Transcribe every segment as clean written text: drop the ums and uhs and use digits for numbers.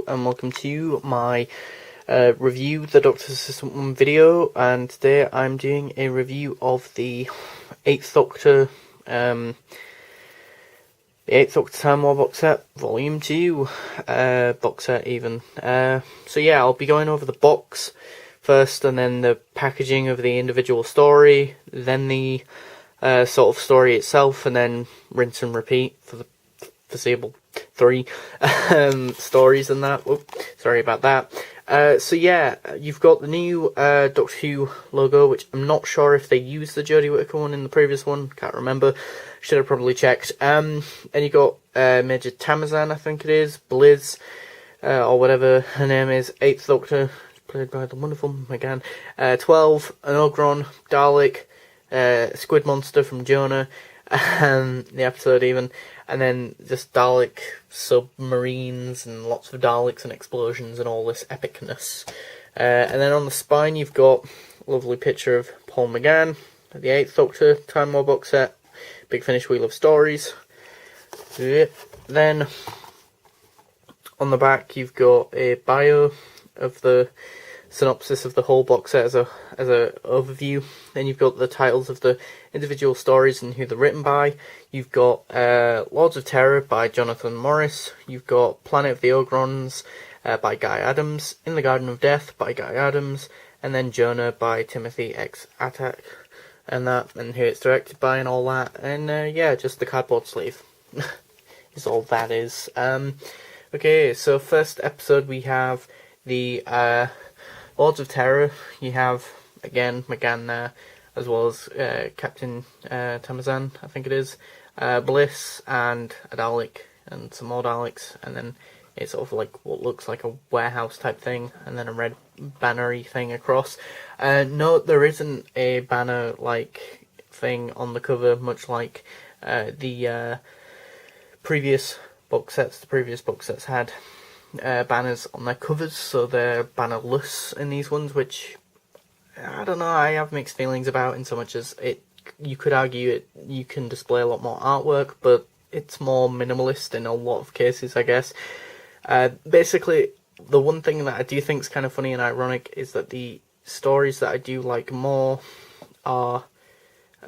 Hello and welcome to my review the Doctor's Assistant 1 video, and today I'm doing a review of the 8th Doctor Time War box set, Volume 2 box set even. So yeah, I'll be going over the box first, and then the packaging of the individual story, then the sort of story itself, and then rinse and repeat for the foreseeable 3 stories and that. Whoop, sorry about that. So yeah, you've got the new Doctor Who logo, which I'm not sure if they used the Jodie Whittaker one in the previous one, can't remember, should have probably checked. And you got Major Tamazan, I think it is, Bliss, or whatever her name is, 8th Doctor, played by the wonderful McGann, 12, an Ogron, Dalek, Squid Monster from Jonah, the episode even, and then just Dalek submarines and lots of Daleks and explosions and all this epicness. And then on the spine you've got a lovely picture of Paul McGann, the 8th Doctor Time War box set, Big Finish Wheel of Stories. Then on the back you've got a bio of the synopsis of the whole box set as a overview. Then you've got the titles of the individual stories and who they're written by. You've got Lords of Terror by Jonathan Morris. You've got Planet of the Ogrons by Guy Adams. In the Garden of Death by Guy Adams. And then Jonah by Timothy X. Attack. And who it's directed by and all that. And yeah, just the cardboard sleeve is all that is. Okay, so first episode we have the Lords of Terror. You have, again, McGann there, as well as Captain Tamazan, I think it is, Bliss, and a Dalek, and some more Daleks, and then it's sort of like what looks like a warehouse type thing, and then a red banner-y thing across. No, there isn't a banner-like thing on the cover, much like the previous box sets. The previous box sets had banners on their covers, so they're bannerless in these ones, which I don't know, I have mixed feelings about, in so much as you could argue you can display a lot more artwork, but it's more minimalist in a lot of cases, I guess. Basically, the one thing that I do think is kind of funny and ironic is that the stories that I do like more are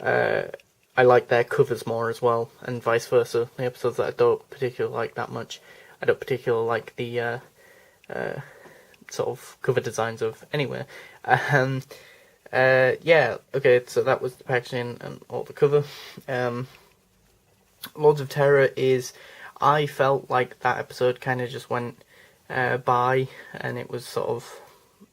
I like their covers more as well, and vice versa. The episodes that I don't particularly like that much, I don't particularly like the sort of cover designs of anywhere. Yeah, okay, so that was the packaging and all the cover. Lords of Terror is, I felt like that episode kind of just went by, and it was sort of,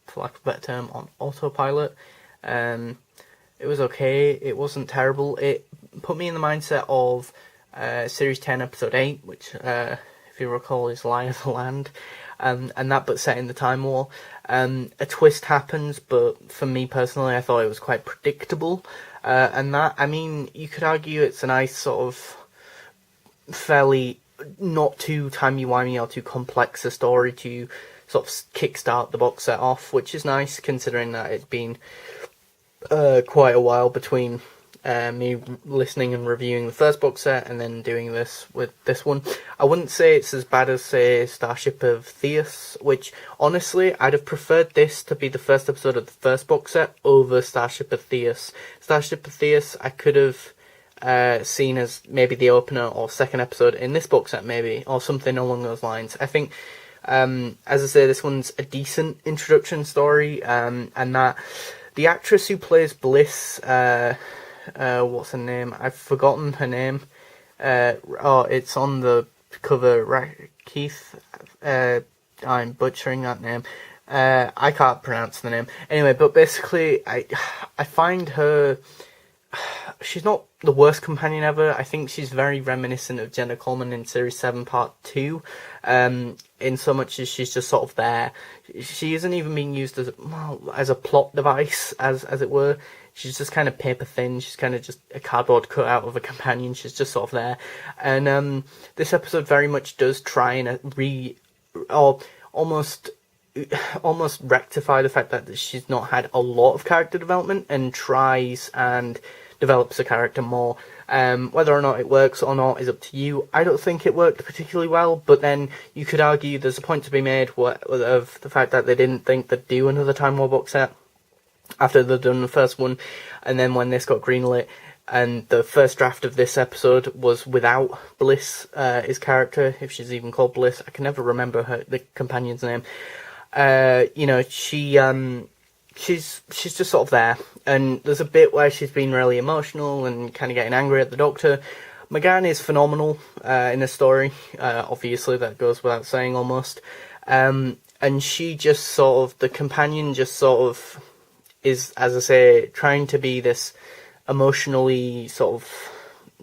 for lack of a better term, on autopilot. It was okay, it wasn't terrible. It put me in the mindset of Series 10, Episode 8, which, if you recall, is Lie of the Land, and that but set in the Time War. A twist happens, but for me personally, I thought it was quite predictable. And that, I mean, you could argue it's a nice sort of fairly not too timey-wimey or too complex a story to sort of kickstart the box set off, which is nice considering that it's been quite a while between me listening and reviewing the first box set and then doing this with this one. I wouldn't say it's as bad as, say, Starship of Theus, which, honestly, I'd have preferred this to be the first episode of the first box set over Starship of Theus. Starship of Theus I could have seen as maybe the opener or second episode in this box set, maybe, or something along those lines. I think, as I say, this one's a decent introduction story, and that the actress who plays Bliss, what's her name? I've forgotten her name. It's on the cover. Keith. I'm butchering that name. I can't pronounce the name. Anyway, but basically, I find her. She's not the worst companion ever. I think she's very reminiscent of Jenna Coleman in Series 7 Part 2, in so much as she's just sort of there. She isn't even being used as a plot device, as it were. She's just kind of paper thin. She's kind of just a cardboard cutout of a companion. She's just sort of there. And this episode very much does try and almost rectify the fact that she's not had a lot of character development, and tries and develops the character more. Whether or not it works or not is up to you. I don't think it worked particularly well, but then you could argue there's a point to be made of the fact that they didn't think they'd do another Time War box set after they'd done the first one, and then when this got greenlit, and the first draft of this episode was without Bliss, his character, if she's even called Bliss. I can never remember the companion's name. She's just sort of there, and there's a bit where she's been really emotional and kind of getting angry at the Doctor. M'gann is phenomenal in the story, obviously that goes without saying almost, and she just sort of, the companion just sort of is, as I say, trying to be this emotionally sort of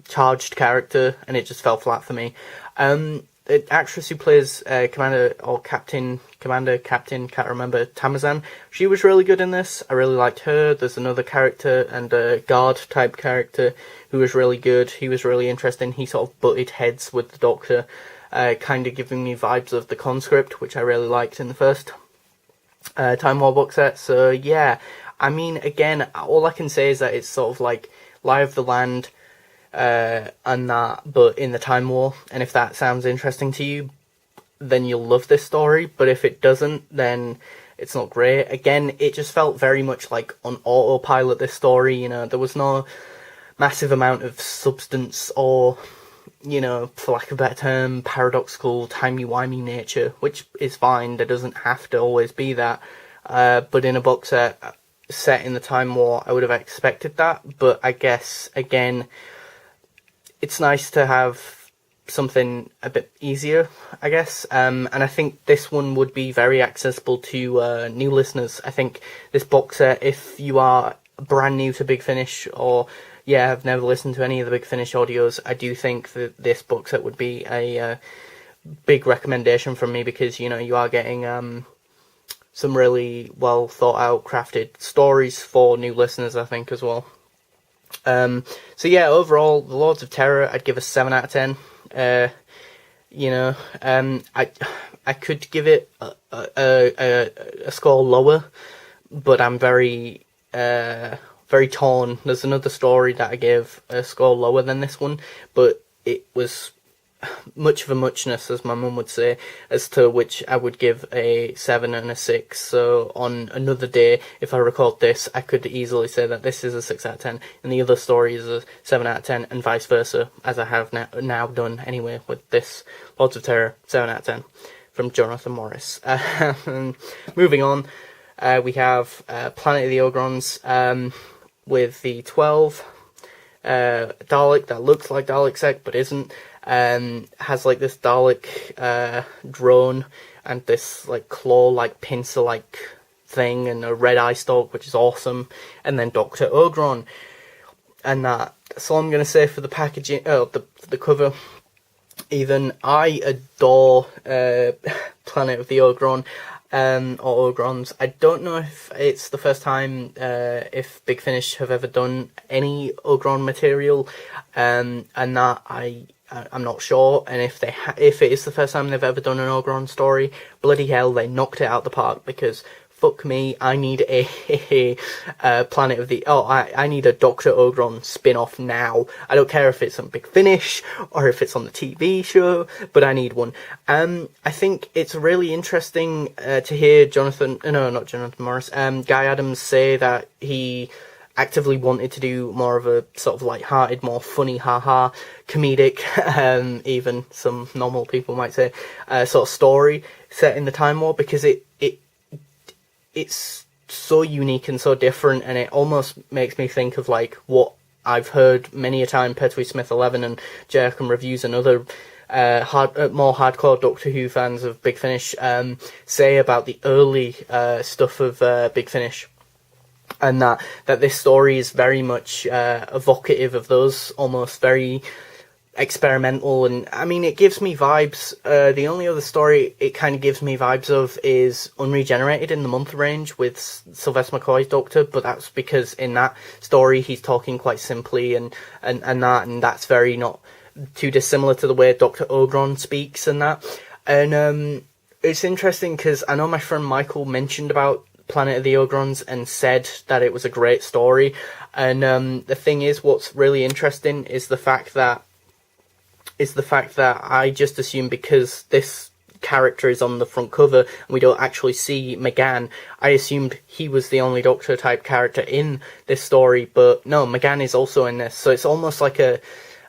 charged character, and it just fell flat for me. The actress who plays Commander, can't remember, Tamazan, she was really good in this. I really liked her. There's another character, and a guard-type character, who was really good. He was really interesting. He sort of butted heads with the Doctor, kind of giving me vibes of the Conscript, which I really liked in the first Time War box set. So, yeah, I mean, again, all I can say is that it's sort of like Lie of the Land, and that, but in the Time War, and if that sounds interesting to you, then you'll love this story, but if it doesn't, then it's not great. Again, it just felt very much like on autopilot, this story, there was no massive amount of substance or, for lack of a better term, paradoxical, timey-wimey nature, which is fine, there doesn't have to always be that, but in a box set in the Time War, I would have expected that, but I guess, again, it's nice to have something a bit easier, I guess, and I think this one would be very accessible to new listeners. I think this box set, if you are brand new to Big Finish, or have never listened to any of the Big Finish audios, I do think that this box set would be a big recommendation from me, because you are getting some really well thought out, crafted stories for new listeners, I think, as well. So yeah, overall, The Lords of Terror, I'd give a 7 out of 10. I could give it a score lower, but I'm very torn. There's another story that I gave a score lower than this one, but it was much of a muchness, as my mum would say, as to which I would give a 7 and a 6. So on another day, if I record this, I could easily say that this is a 6 out of 10, and the other story is a 7 out of 10, and vice versa, as I have now done anyway with this Lords of Terror, 7 out of 10, from Jonathan Morris. Moving on, we have Planet of the Ogrons, with the 12 Dalek that looks like Dalek Sec but isn't. Has like this Dalek drone and this like claw-like pincer-like thing and a red eye stalk, which is awesome, and then Dr. Ogron, and that's all I'm gonna say for the packaging. The cover. Even I adore Planet of the Ogron. Or Ogrons. I don't know if it's the first time if Big Finish have ever done any Ogron material, and that I'm not sure. And if if it is the first time they've ever done an Ogron story, bloody hell, they knocked it out the park, because fuck me, I need a Planet of the... I need a Dr. Ogron spin-off now. I don't care if it's on Big Finish or if it's on the TV show, but I need one. I think it's really interesting to hear not Jonathan Morris, Guy Adams say that he actively wanted to do more of a sort of light-hearted, more funny, haha, comedic, even some normal people might say, sort of story set in the Time War, because it's so unique and so different, and it almost makes me think of like what I've heard many a time Pertwee Smith 11 and Jerkin Reviews and other more hardcore Doctor Who fans of Big Finish say about the early stuff of Big Finish, and that this story is very much evocative of those, almost very experimental, and I mean, it gives me vibes. The only other story it kind of gives me vibes of is Unregenerated in the month range with Sylvester McCoy's Doctor, but that's because in that story he's talking quite simply, and that's very not too dissimilar to the way Dr. Ogron speaks and that. And it's interesting because I know my friend Michael mentioned about Planet of the Ogrons and said that it was a great story. And the thing is, what's really interesting is the fact that I just assume because this character is on the front cover and we don't actually see McGann, I assumed he was the only Doctor type character in this story, but no, McGann is also in this, so it's almost like a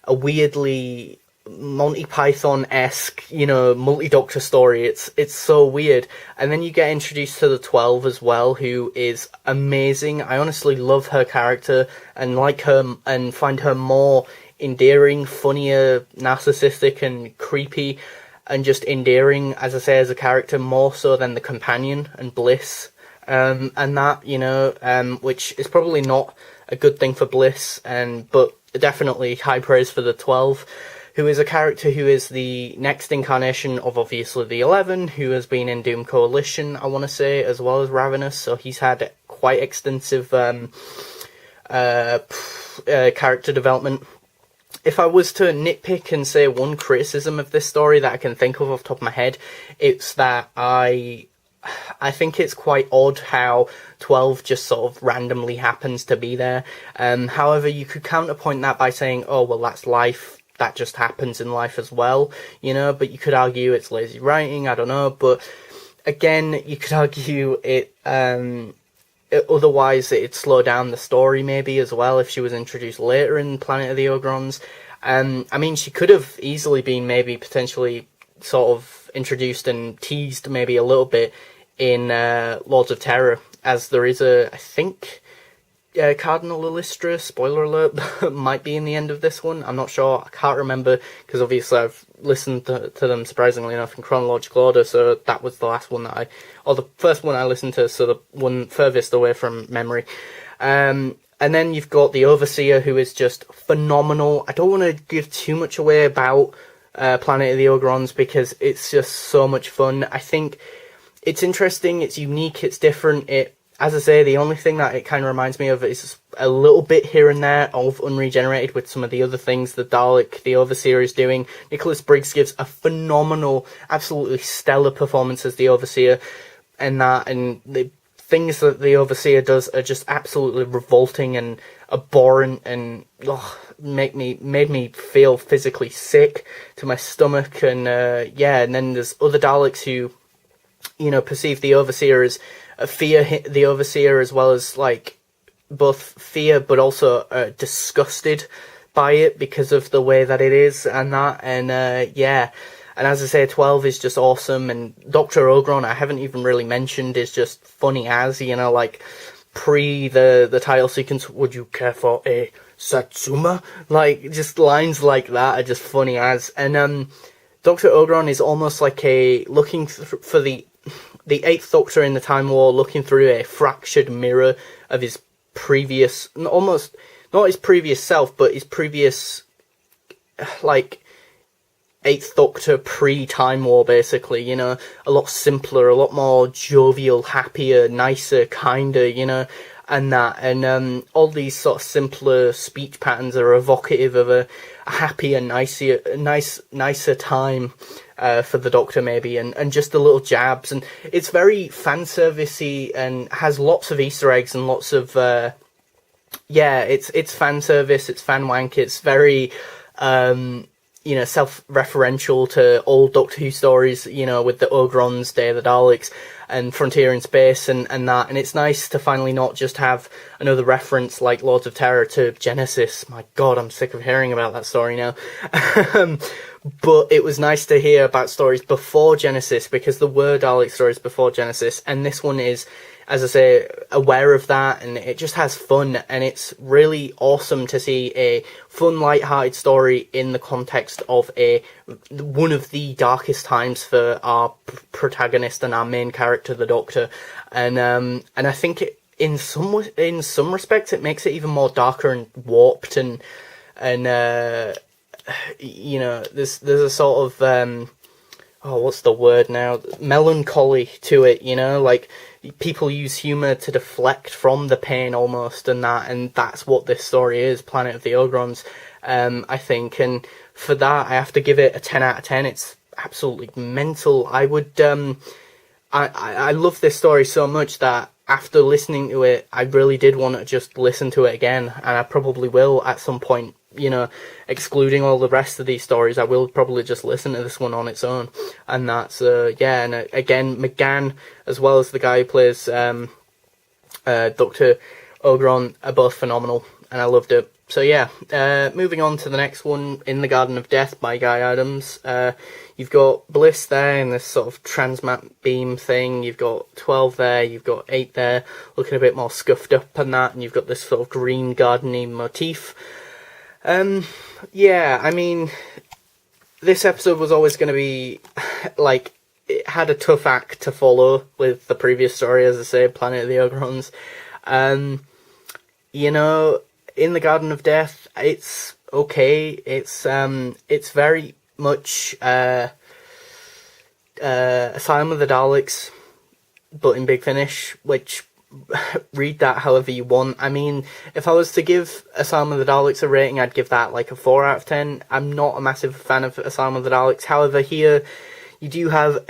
weirdly Monty Python-esque, multi-Doctor story. It's so weird. And then you get introduced to the 12 as well, who is amazing. I honestly love her character and like her and find her more endearing, funnier, narcissistic and creepy, and just endearing, as I say, as a character, more so than the companion and Bliss. And that, which is probably not a good thing for Bliss, but definitely high praise for the 12, who is a character who is the next incarnation of obviously the 11, who has been in Doom Coalition, I want to say, as well as Ravenous, so he's had quite extensive character development. If I was to nitpick and say one criticism of this story that I can think of off the top of my head, it's that I think it's quite odd how 12 just sort of randomly happens to be there. However, you could counterpoint that by saying, oh, well, that's life. That just happens in life as well, but you could argue it's lazy writing, I don't know. But again, you could argue otherwise it'd slow down the story maybe as well if she was introduced later in Planet of the Ogrons. I mean, she could have easily been maybe potentially sort of introduced and teased maybe a little bit in Lords of Terror, as there is I think Cardinal Illustra, spoiler alert, might be in the end of this one. I'm not sure, I can't remember, because obviously I've listened to them surprisingly enough in chronological order, so that was the last one or the first one I listened to, so the one furthest away from memory. And then you've got the Overseer, who is just phenomenal. I don't want to give too much away about Planet of the Ogrons, because it's just so much fun. I think it's interesting, it's unique, it's different. As I say, the only thing that it kind of reminds me of is a little bit here and there of Unregenerated with some of the other things the Dalek, the Overseer, is doing. Nicholas Briggs gives a phenomenal, absolutely stellar performance as the Overseer, and the things that the Overseer does are just absolutely revolting and abhorrent and made me feel physically sick to my stomach. And and then there's other Daleks who, perceive the Overseer as fear the Overseer, as well as like both fear but also disgusted by it because of the way that it is and that. And and as I say, 12 is just awesome, and Dr. Ogron, I haven't even really mentioned, is just funny as, like pre the title sequence, would you care for a Satsuma? Like, just lines like that are just funny as. And Dr. Ogron is almost like looking for the 8th Doctor in the Time War, looking through a fractured mirror of his previous, almost not his previous self, but his previous, 8th Doctor pre-Time War, basically, a lot simpler, a lot more jovial, happier, nicer, kinder, and that. And all these sort of simpler speech patterns are evocative of a happier, nicer time for the Doctor, maybe, and just the little jabs. And it's very fan servicey and has lots of Easter eggs and lots of it's fan service, it's fan wank, it's very self-referential to old Doctor Who stories, with the Ogrons, Day of the Daleks, and Frontier in Space, and that. And it's nice to finally not just have another reference like Lords of Terror to Genesis. My God, I'm sick of hearing about that story now. But it was nice to hear about stories before Genesis, because there were Dalek stories before Genesis, and this one is, as I say, aware of that, and it just has fun, and it's really awesome to see a fun, light-hearted story in the context of one of the darkest times for our protagonist and our main character, the Doctor. And I think in some respects it makes it even more darker and warped, and there's a sort of what's the word now? Melancholy to it, like people use humour to deflect from the pain almost, and that's what this story is, Planet of the Ogrons, I think. And for that, I have to give it a 10 out of 10. It's absolutely mental. I would, I love this story so much that after listening to it, I really did want to just listen to it again, and I probably will at some point. Excluding all the rest of these stories, I will probably just listen to this one on its own. And that's, and again, McGann, as well as the guy who plays Dr. Ogron, are both phenomenal, and I loved it. So yeah, moving on to the next one, In the Garden of Death by Guy Adams. You've got Bliss there in this sort of transmat beam thing, you've got 12 there, you've got 8 there, looking a bit more scuffed up and that, and you've got this sort of green gardening motif. Yeah, I mean, this episode was always going to be, like, it had a tough act to follow with the previous story, as I say, Planet of the Ogrons. In the Garden of Death, it's okay. It's very much Asylum of the Daleks, but in Big Finish, which, read that however you want. I mean, if I was to give Asylum of the Daleks a rating, I'd give that like a 4 out of 10. I'm not a massive fan of Asylum of the Daleks. However, here you do have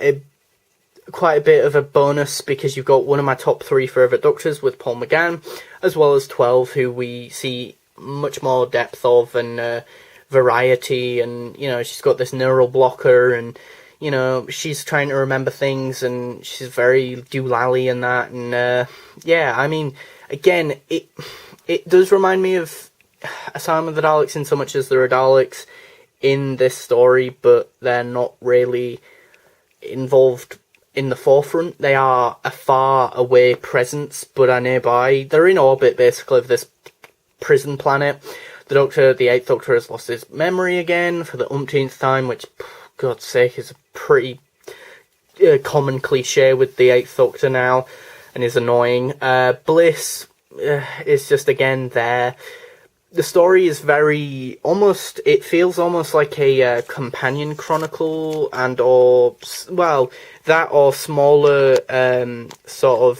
quite a bit of a bonus, because you've got one of my top 3 favourite Doctors with Paul McGann, as well as 12, who we see much more depth of and variety, and she's got this neural blocker, and she's trying to remember things, and she's very doolally and that, and yeah, I mean, again, it does remind me of Asylum of the Daleks in so much as there are Daleks in this story, but they're not really involved in the forefront. They are a far away presence, but are nearby. They're in orbit, basically, of this prison planet. The Eighth Doctor, has lost his memory again for the umpteenth time, which, God's sake, is a pretty common cliche with the Eighth Doctor now, and is annoying. Bliss is just, again, there. The story is it feels almost like a companion chronicle, or smaller, sort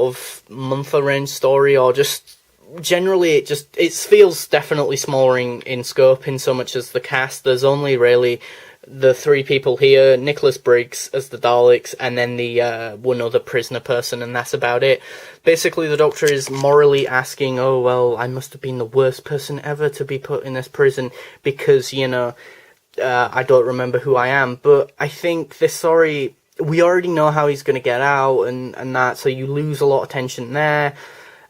of month-range story, or just generally it feels definitely smaller in scope, in so much as the cast. There's only really the 3 people here, Nicholas Briggs as the Daleks, and then the one other prisoner person, and that's about it. Basically, the Doctor is morally asking, oh, well, I must have been the worst person ever to be put in this prison, because, I don't remember who I am. But I think this story, we already know how he's going to get out, and that, so you lose a lot of tension there.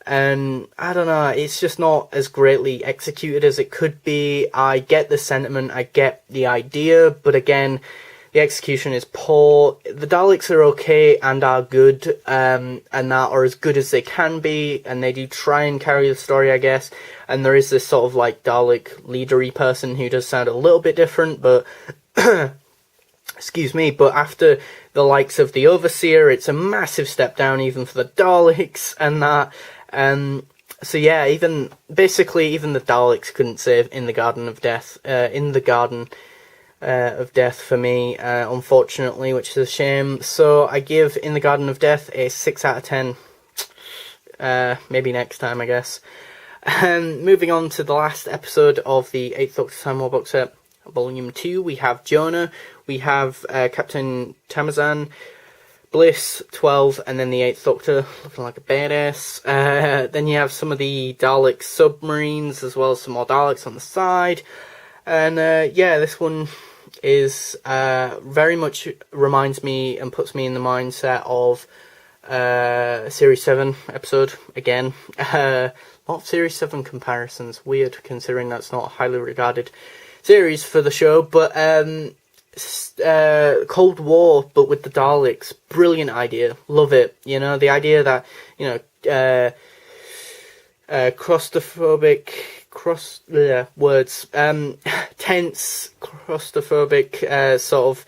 And I don't know, it's just not as greatly executed as it could be. I get the sentiment, I get the idea, but again, the execution is poor. The Daleks are okay and are good, and that are as good as they can be, and they do try and carry the story, I guess. And there is this sort of like Dalek leadery person who does sound a little bit different, but excuse me, but after the likes of the Overseer, it's a massive step down even for the Daleks and that. So yeah, even the Daleks couldn't save In the Garden of Death. Of Death for me, unfortunately, which is a shame. So I give In the Garden of Death a 6 out of 10. Maybe next time, I guess. Moving on to the last episode of the 8th Doctor Time War box set, Volume 2, we have Jonah, we have Captain Tamazan, Bliss, 12, and then the 8th Doctor, looking like a badass. Then you have some of the Dalek submarines, as well as some more Daleks on the side. And yeah, this one is very much reminds me and puts me in the mindset of Series 7 episode, again. A lot of Series 7 comparisons, weird, considering that's not a highly regarded series for the show, but Cold War, but with the Daleks, brilliant idea, love it. The idea that, tense, claustrophobic, sort of,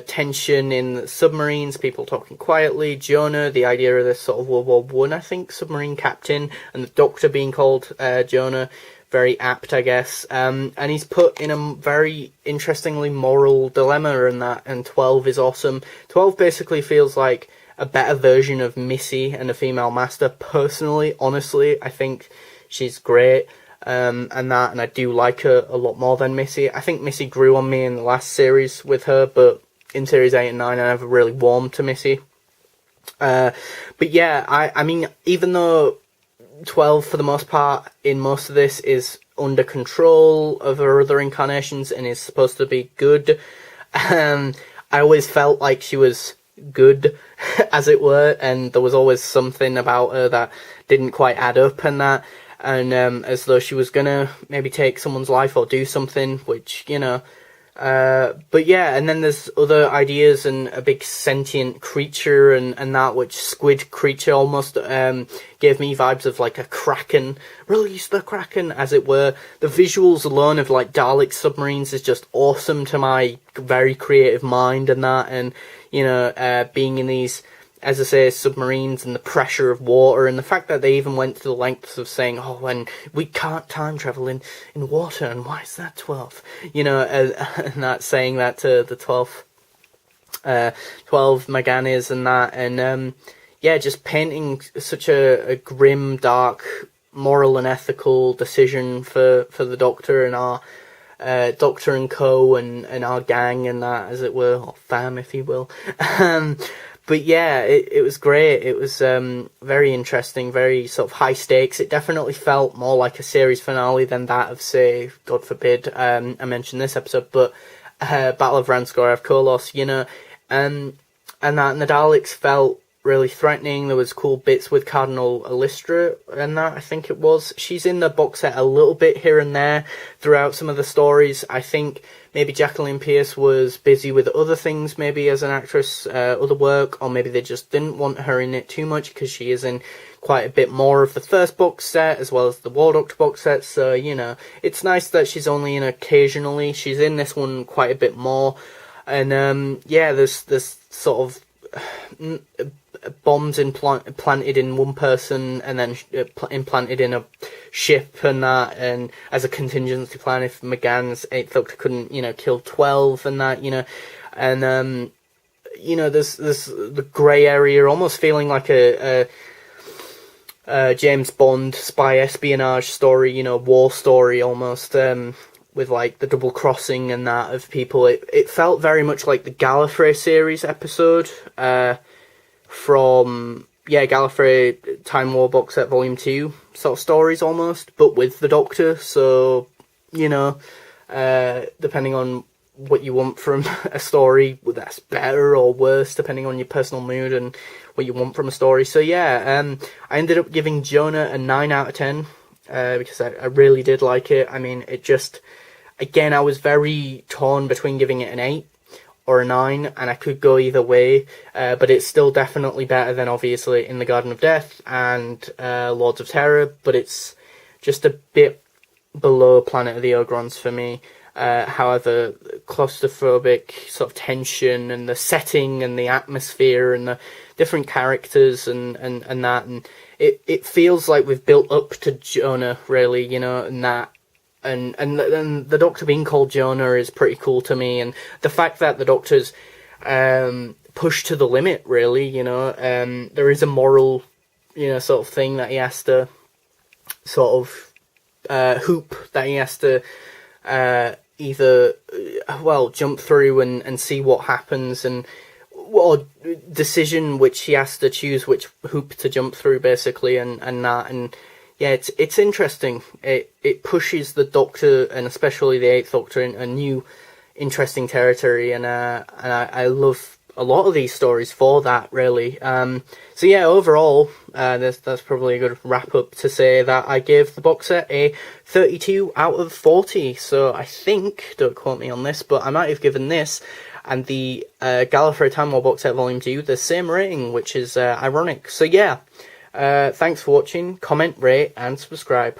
tension in submarines, people talking quietly. Jonah, the idea of this sort of World War One, I think, submarine captain, and the Doctor being called Jonah, very apt, I guess. And he's put in a very interestingly moral dilemma in that, and 12 is awesome. 12 basically feels like a better version of Missy and a female master. Personally, honestly, I think she's great, and I do like her a lot more than Missy. I think Missy grew on me in the last series with her, but in series 8 and 9, I never really warmed to Missy. But yeah, I mean, even though 12 for the most part in most of this is under control of her other incarnations and is supposed to be good, I always felt like she was good, as it were, and there was always something about her that didn't quite add up, and as though she was gonna maybe take someone's life or do something, which, you know. But yeah, and then there's other ideas and a big sentient creature and that, which squid creature almost gave me vibes of like a kraken. Release the kraken, as it were. The visuals alone of like Dalek submarines is just awesome to my very creative mind, and that, and you know, being in these, as I say, submarines and the pressure of water, and the fact that they even went to the lengths of saying, oh, and we can't time travel in water, and why is that 12? You know, and that, saying that to the 12 Meganis and that, and yeah, just painting such a grim, dark, moral and ethical decision for the Doctor and our Doctor and Co. and our gang and that, as it were, or fam, if you will. But yeah, it was great. It was very interesting, very sort of high stakes. It definitely felt more like a series finale than that of, say, God forbid, I mentioned this episode, but Battle of Ranskorav Kolos, you know, and the Daleks felt really threatening. There was cool bits with Cardinal Elistra and that, I think it was. She's in the box set a little bit here and there throughout some of the stories. I think maybe Jacqueline Pierce was busy with other things, maybe as an actress, other work, or maybe they just didn't want her in it too much, because she is in quite a bit more of the first box set as well as the War Doctor box set. So, you know, it's nice that she's only in occasionally. She's in this one quite a bit more. And yeah, there's sort of bombs implanted in one person and then implanted in a ship and that, and as a contingency plan if McGann's 8th Doctor couldn't, you know, kill 12 and that, you know. And you know, there's the grey area, almost feeling like a James Bond spy espionage story, you know, war story almost, with like the double crossing and that of people. It felt very much like the Gallifrey series episode from Gallifrey Time War box set volume 2 sort of stories almost, but with the Doctor. So, you know, depending on what you want from a story, that's better or worse depending on your personal mood and what you want from a story. So yeah, I ended up giving Jonah a 9 out of 10 because I really did like it. I mean, it just, again, I was very torn between giving it an 8 or a 9, and I could go either way, but it's still definitely better than, obviously, In the Garden of Death and Lords of Terror, but it's just a bit below Planet of the Ogrons for me. However, claustrophobic sort of tension and the setting and the atmosphere and the different characters and that, and it feels like we've built up to Jonah, really, you know, and that. And the Doctor being called Jonah is pretty cool to me, and the fact that the Doctor's pushed to the limit, really, you know, there is a moral, you know, sort of thing that he has to sort of hoop that he has to either jump through and see what happens, and or decision which he has to choose which hoop to jump through, basically, and that. And yeah, it's interesting. It pushes the Doctor, and especially the 8th Doctor, in a new, interesting territory, and I love a lot of these stories for that, really. So yeah, overall, that's probably a good wrap up to say that I gave the box set a 32 out of 40. So I think, don't quote me on this, but I might have given this and the Gallifrey Time War box set volume 2 the same rating, which is ironic. So yeah. Thanks for watching, comment, rate, and subscribe.